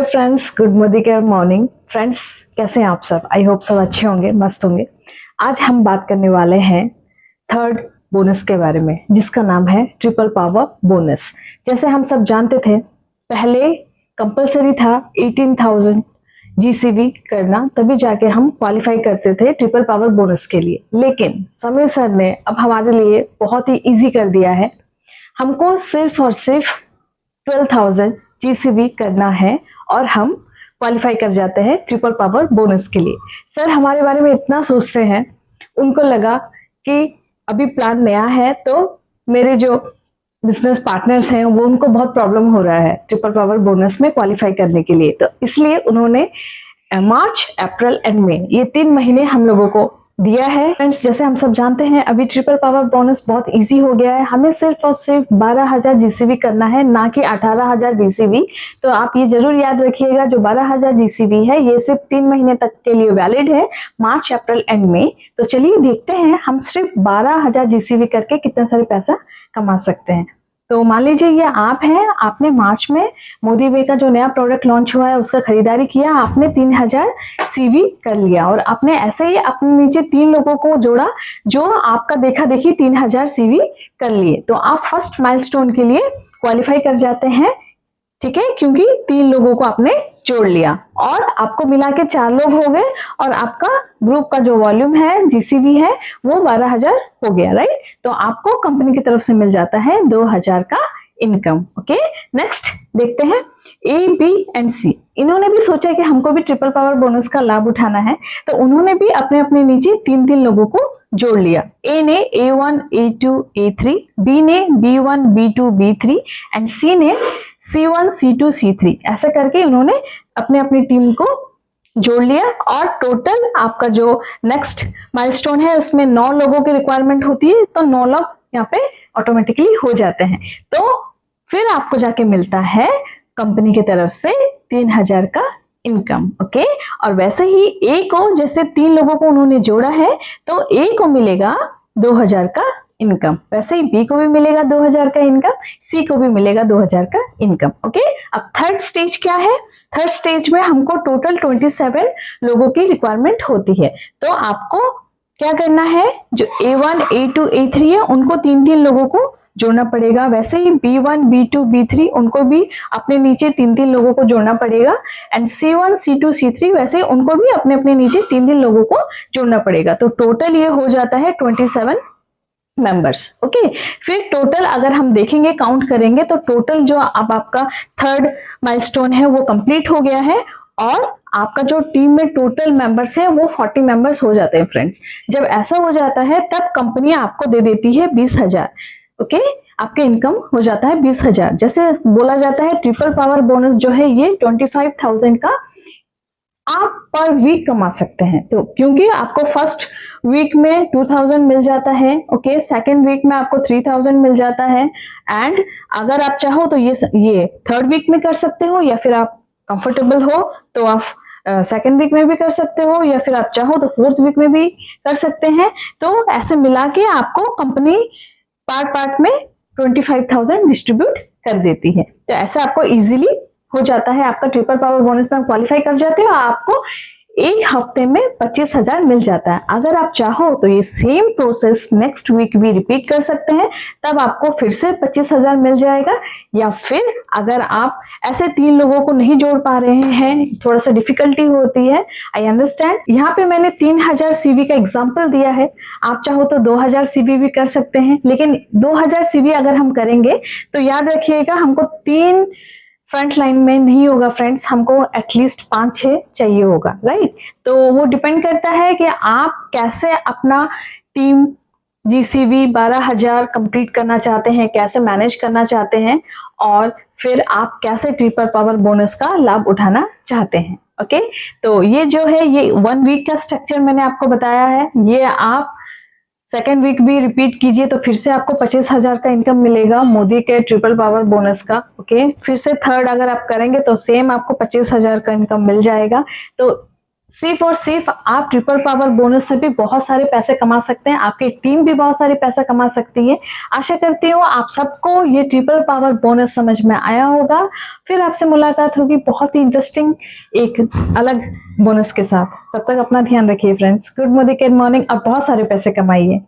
Friends, good morning friends. कैसे हैं आप सब? आई होप सब अच्छे होंगे, मस्त होंगे। आज हम बात करने वाले हैं थर्ड बोनस के बारे में, जिसका नाम है ट्रिपल पावर बोनस। जैसे हम सब जानते थे, पहले कंपलसरी था 18,000 जीसीबी करना, तभी जाके हम क्वालिफाई करते थे ट्रिपल पावर बोनस के लिए। लेकिन समीर सर ने अब हमारे लिए बहुत ही इजी कर दिया है। हमको सिर्फ और सिर्फ 12,000 जीसीबी करना है और हम क्वालिफाई कर जाते हैं ट्रिपल पावर बोनस के लिए। सर हमारे बारे में इतना सोचते हैं, उनको लगा कि अभी प्लान नया है, तो मेरे जो बिजनेस पार्टनर्स हैं वो उनको बहुत प्रॉब्लम हो रहा है ट्रिपल पावर बोनस में क्वालिफाई करने के लिए। तो इसलिए उन्होंने मार्च, अप्रैल एंड मई, ये 3 महीने हम लोगों को दिया है। फ्रेंड्स, जैसे हम सब जानते हैं, अभी ट्रिपल पावर बोनस बहुत इजी हो गया है। हमें सिर्फ और सिर्फ 12,000 जीसीबी करना है, ना कि 18,000 जीसीबी। तो आप ये जरूर याद रखिएगा, जो 12,000 जीसीबी है ये सिर्फ 3 महीने तक के लिए वैलिड है, मार्च, अप्रैल एंड मई। तो चलिए देखते हैं हम सिर्फ 12,000 जीसीबी करके कितना सारे पैसा कमा सकते हैं। तो मान लीजिए ये आप हैं, आपने मार्च में मोदी वे का जो नया प्रोडक्ट लॉन्च हुआ है उसका खरीदारी किया, आपने 3,000 सीवी कर लिया और आपने ऐसे ही अपने नीचे 3 लोगों को जोड़ा जो आपका देखा देखी 3,000 सीवी कर लिए। तो आप फर्स्ट माइलस्टोन के लिए क्वालिफाई कर जाते हैं, ठीक है, क्योंकि 3 लोगों को आपने जोड़ लिया और आपको मिला के 4 लोग हो गए और आपका ग्रुप का जो वॉल्यूम है, जीसीवी है, वो 12,000 हो गया, राइट। तो आपको कंपनी की तरफ से मिल जाता है 2,000 का इनकम। ओके, नेक्स्ट देखते हैं ए, बी एंड सी। इन्होंने भी सोचा कि हमको भी ट्रिपल पावर बोनस का लाभ उठाना है, तो उन्होंने भी अपने अपने नीचे 3-3 लोगों को जोड़ लिया। ए ने A1, A2, A3, बी ने B1, B2, B3 एंड सी ने C1, C2, C3। ऐसा करके उन्होंने अपने अपनी टीम को जोड़ लिया और टोटल आपका जो नेक्स्ट माइलस्टोन है उसमें 9 लोगों की रिक्वायरमेंट होती है, तो 9 लोग यहाँ पे ऑटोमेटिकली हो जाते हैं। तो फिर आपको जाके मिलता है कंपनी की तरफ से 3,000 का इनकम। ओके, और वैसे ही ए को, जैसे 3 लोगों को उन्होंने जोड़ा है, तो ए को मिलेगा 2,000 का इनकम, वैसे ही बी को भी मिलेगा 2,000 का इनकम, सी को भी मिलेगा 2,000 का इनकम। ओके, अब थर्ड स्टेज क्या है? थर्ड स्टेज में हमको टोटल 27 लोगों की रिक्वायरमेंट होती है। तो आपको क्या करना है, जो A1, A2, A3 है उनको 3-3 लोगों को जोड़ना पड़ेगा। वैसे ही B1, B2, B3 उनको भी अपने नीचे 3-3 लोगों को जोड़ना पड़ेगा एंड C1, C2, C3 वैसे उनको भी अपने अपने नीचे 3-3 लोगों को जोड़ना पड़ेगा। तो टोटल ये हो जाता है 27 मेंबर्स। ओके, फिर टोटल अगर हम देखेंगे, काउंट करेंगे, तो टोटल जो अब आपका थर्ड माइलस्टोन है वो कंप्लीट हो गया है और आपका जो टीम में टोटल मेंबर्स है वो 40 मेंबर्स हो जाते हैं। फ्रेंड्स, जब ऐसा हो जाता है तब कंपनी आपको दे देती है 20,000। ओके, आपके इनकम हो जाता है 20,000। जैसे बोला जाता है ट्रिपल पावर बोनस जो है ये 25,000 का आप पर वीक कमा सकते हैं। तो क्योंकि आपको फर्स्ट वीक में 2,000 मिल जाता है, ओके, सेकेंड वीक में आपको 3,000 मिल जाता है एंड अगर आप चाहो तो ये थर्ड वीक में कर सकते हो, या फिर आप कंफर्टेबल हो तो आप सेकेंड वीक में भी कर सकते हो, या फिर आप चाहो तो फोर्थ वीक में भी कर सकते हैं। तो ऐसे मिला के आपको कंपनी पार्ट पार्ट में 25,000 डिस्ट्रीब्यूट कर देती है। तो ऐसे आपको इजीली हो जाता है, आपका ट्रिपल पावर बोनस में क्वालिफाई कर जाते हो, आपको एक हफ्ते में 25,000 मिल जाता है। अगर आप चाहो तो ये सेम प्रोसेस नेक्स्ट वीक भी रिपीट कर सकते हैं, तब आपको फिर से 25,000 मिल जाएगा। या फिर अगर आप ऐसे 3 लोगों को नहीं जोड़ पा रहे हैं, थोड़ा सा डिफिकल्टी होती है, आई अंडरस्टैंड। यहाँ पे मैंने 3,000 सीवी का एग्जाम्पल दिया है, आप चाहो तो 2,000 सीवी भी कर सकते हैं। लेकिन 2,000 सीवी अगर हम करेंगे तो याद रखिएगा हमको 3 फ्रंट लाइन में नहीं होगा फ्रेंड्स, हमको एटलीस्ट 5-6 चाहिए होगा, राइट। तो वो डिपेंड करता है कि आप कैसे अपना टीम जीसीवी 12,000 कंप्लीट करना चाहते हैं, कैसे मैनेज करना चाहते हैं और फिर आप कैसे ट्रिपल पावर बोनस का लाभ उठाना चाहते हैं। ओके, तो ये जो है ये 1 वीक का स्ट्रक्चर मैंने आपको बताया है। ये आप सेकेंड वीक भी रिपीट कीजिए तो फिर से आपको 25,000 का इनकम मिलेगा मोदी के ट्रिपल पावर बोनस का। ओके, फिर से थर्ड अगर आप करेंगे तो सेम आपको 25,000 का इनकम मिल जाएगा। तो सिर्फ और सिर्फ आप ट्रिपल पावर बोनस से भी बहुत सारे पैसे कमा सकते हैं, आपकी टीम भी बहुत सारे पैसे कमा सकती है। आशा करती हूँ आप सबको ये ट्रिपल पावर बोनस समझ में आया होगा। फिर आपसे मुलाकात होगी बहुत ही इंटरेस्टिंग एक अलग बोनस के साथ। तब तक अपना ध्यान रखिए फ्रेंड्स। गुड मॉर्निंग, अब बहुत सारे पैसे कमाइए।